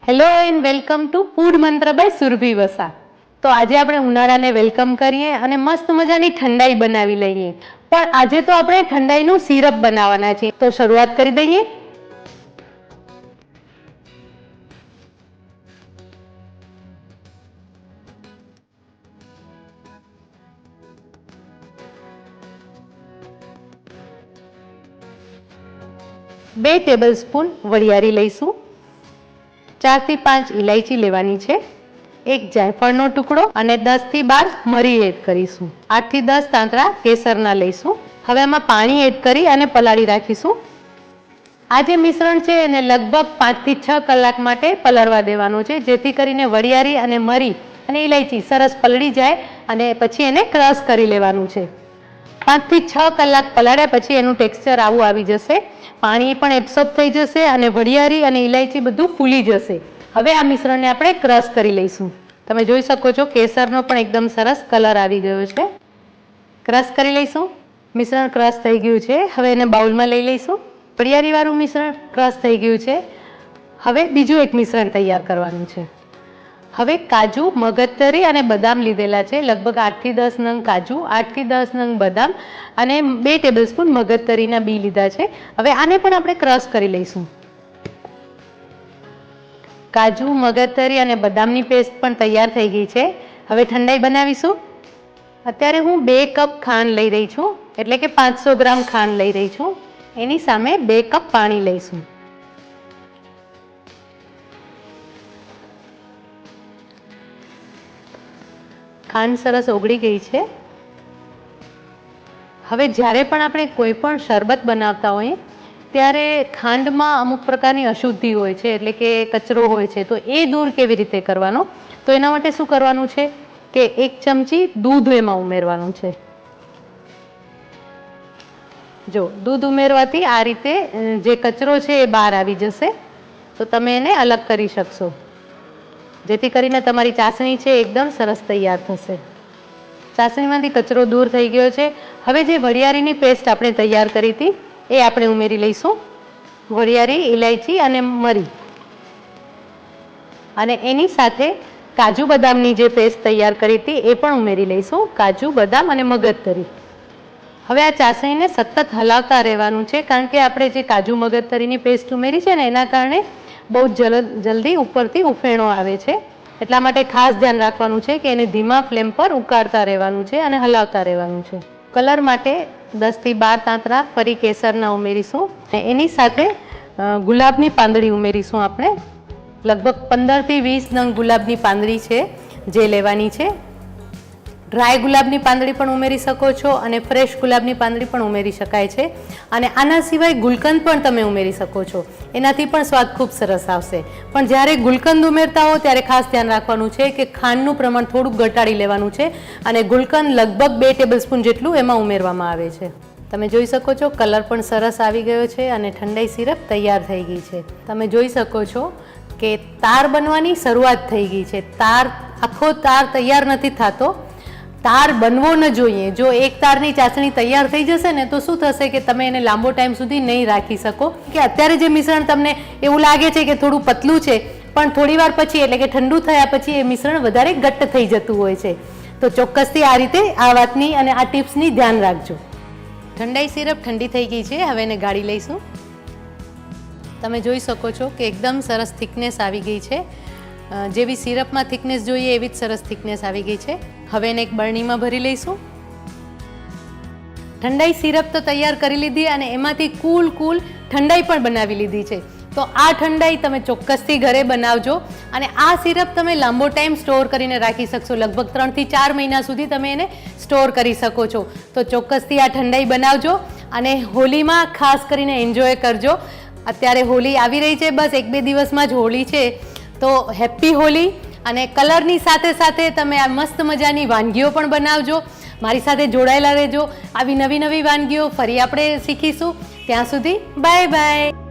Hello and welcome to food મંત્ર by Surabhi Vasa. તો આજે આપણે ઉનાળાને વેલકમ કરીએ અને મસ્ત મજાની ઠંડાઈ બનાવી લઈએ. પણ આજે તો આપણે ઠંડાઈનું સિરપ બનાવવાના છે, તો શરૂઆત કરી દઈએ. બે ટેબલસ્પૂન વરિયાળી લઈશું, 4 થી 5 ઇલાયચી લેવાની છે, એક જાયફળનો ટુકડો અને 10 થી 12 મરી એડ કરીશું. 8 થી 10 તાંતરા કેસરના લઈશું. હવે આમાં પાણી એડ કરી અને પલાળી રાખીશું. આ જે મિશ્રણ છે એને લગભગ 5 થી 6 કલાક માટે પલળવા દેવાનું છે, જેથી કરીને વરિયાળી અને મરી અને ઇલાયચી સરસ પલળી જાય અને પછી એને ક્રશ કરી લેવાનું છે. 5 થી 6 કલાક પલાળ્યા પછી એનું ટેક્સચર આવું આવી જશે. પાણી પણ એબ્સોર્બ થઈ જશે અને વરિયાળી અને ઇલાયચી બધું ફૂલી જશે. હવે આ મિશ્રણને આપણે ક્રશ કરી લઈશું. તમે જોઈ શકો છો કેસરનો પણ એકદમ સરસ કલર આવી ગયો છે. ક્રશ કરી લઈશું. મિશ્રણ ક્રશ થઈ ગયું છે. હવે એને બાઉલમાં લઈ લઈશું. વરિયાળીવાળું મિશ્રણ ક્રશ થઈ ગયું છે. હવે બીજું એક મિશ્રણ તૈયાર કરવાનું છે. હવે કાજુ, મગજતરી અને બદામ લીધેલા છે, લગભગ 8 થી 10 નંગ કાજુ, 8 થી 10 નંગ બદામ અને 2 ટેબલસ્પૂન મગજતરીના બી લીધા છે. હવે આને પણ આપણે ક્રશ કરી લઈશું. કાજુ, મગજતરી અને બદામની પેસ્ટ પણ તૈયાર થઈ ગઈ છે. હવે ઠંડાઈ બનાવીશું. અત્યારે હું 2 કપ ખાંડ લઈ રહી છું, એટલે કે 500 ગ્રામ ખાંડ લઈ રહી છું. એની સામે 2 કપ પાણી લઈશું. ખાંડ સરસ ઓગળી ગઈ છે. હવે જ્યારે પણ આપણે કોઈ પણ શરબત બનાવતા હોઈએ ત્યારે ખાંડમાં અમુક પ્રકારની અશુદ્ધિ હોય છે, એટલે કે કચરો હોય છે, તો એ દૂર કેવી રીતે કરવાનો? તો એના માટે શું કરવાનું છે કે 1 ચમચી દૂધ એમાં ઉમેરવાનું છે. જો દૂધ ઉમેરવાથી આ રીતે જે કચરો છે એ બહાર આવી જશે, તો તમે એને અલગ કરી શકશો, જેથી કરીને તમારી ચાસણી છે એકદમ સરસ તૈયાર થશે. ચાસણીમાંથી કચરો દૂર થઈ ગયો છે. હવે જે વરિયાળીની પેસ્ટ આપણે તૈયાર કરી હતી એ આપણે ઉમેરી લઈશું. વરિયાળી, ઇલાયચી અને મરી, અને એની સાથે કાજુ બદામની જે પેસ્ટ તૈયાર કરી હતી એ પણ ઉમેરી લઈશું. કાજુ, બદામ અને મગજતરી. હવે આ ચાસણીને સતત હલાવતા રહેવાનું છે, કારણ કે આપણે જે કાજુ મગજતરીની પેસ્ટ ઉમેરી છે ને એના કારણે બહુ જલ્દી ઉપરથી ઉફેણો આવે છે. એટલા માટે ખાસ ધ્યાન રાખવાનું છે કે એને ધીમા ફ્લેમ પર ઉકાળતા રહેવાનું છે અને હલાવતા રહેવાનું છે. કલર માટે 10 થી 12 તાંતરા ફરી કેસરના ઉમેરીશું. એની સાથે ગુલાબની પાંદડી ઉમેરીશું. આપણે લગભગ 15 થી 20 નંગ ગુલાબની પાંદડી છે જે લેવાની છે. ડ્રાય ગુલાબની પાંદડી પણ ઉમેરી શકો છો અને ફ્રેશ ગુલાબની પાંદડી પણ ઉમેરી શકાય છે. અને આના સિવાય ગુલકંદ પણ તમે ઉમેરી શકો છો, એનાથી પણ સ્વાદ ખૂબ સરસ આવશે. પણ જ્યારે ગુલકંદ ઉમેરતા હો ત્યારે ખાસ ધ્યાન રાખવાનું છે કે ખાંડનું પ્રમાણ થોડુંક ઘટાડી લેવાનું છે અને ગુલકંદ લગભગ 2 ટેબલસ્પૂન જેટલું એમાં ઉમેરવામાં આવે છે. તમે જોઈ શકો છો કલર પણ સરસ આવી ગયો છે અને ઠંડાઈ સિરપ તૈયાર થઈ ગઈ છે. તમે જોઈ શકો છો કે તાર બનવાની શરૂઆત થઈ ગઈ છે. આખો તાર તૈયાર નથી થતો. તાર બનવો ન જોઈએ. જો એક તારની ચાસણી તૈયાર થઈ જશે ને તો શું થશે કે તમે એને લાંબો ટાઈમ સુધી નહીં રાખી શકો. કે અત્યારે જે મિશ્રણ તમને એવું લાગે છે કે થોડું પતલું છે, પણ થોડી વાર પછી એટલે કે ઠંડુ થયા પછી એ મિશ્રણ વધારે ઘટ્ટ થઈ જતું હોય છે. તો ચોક્કસથી આ રીતે આ વાતની અને આ ટિપ્સની ધ્યાન રાખજો. ઠંડાઈ સિરપ ઠંડી થઈ ગઈ છે. હવે એને ગાળી લઈશું. તમે જોઈ શકો છો કે એકદમ સરસ થિકનેસ આવી ગઈ છે. જેવી સિરપમાં થિકનેસ જોઈએ એવી જ સરસ થિકનેસ આવી ગઈ છે. હવે એને એક બરણીમાં ભરી લઈશું. ઠંડાઈ સિરપ તો તૈયાર કરી લીધી અને એમાંથી કુલ ઠંડાઈ પણ બનાવી લીધી છે. તો આ ઠંડાઈ તમે ચોક્કસથી ઘરે બનાવજો અને આ સિરપ તમે લાંબો ટાઈમ સ્ટોર કરીને રાખી શકશો. લગભગ 3 થી 4 મહિના સુધી તમે એને સ્ટોર કરી શકો છો. તો ચોક્કસથી આ ઠંડાઈ બનાવજો અને હોલીમાં ખાસ કરીને એન્જોય કરજો. અત્યારે હોલી આવી રહી છે, બસ 1-2 દિવસમાં જ હોલી છે. તો હેપી હોલી. અને કલરની સાથે સાથે તમે આ મસ્ત મજાની વાનગીઓ પણ બનાવજો. મારી સાથે જોડાયેલા રહેજો. આવી નવી વાનગીઓ ફરી આપણે શીખીશું. ત્યાં સુધી બાય બાય.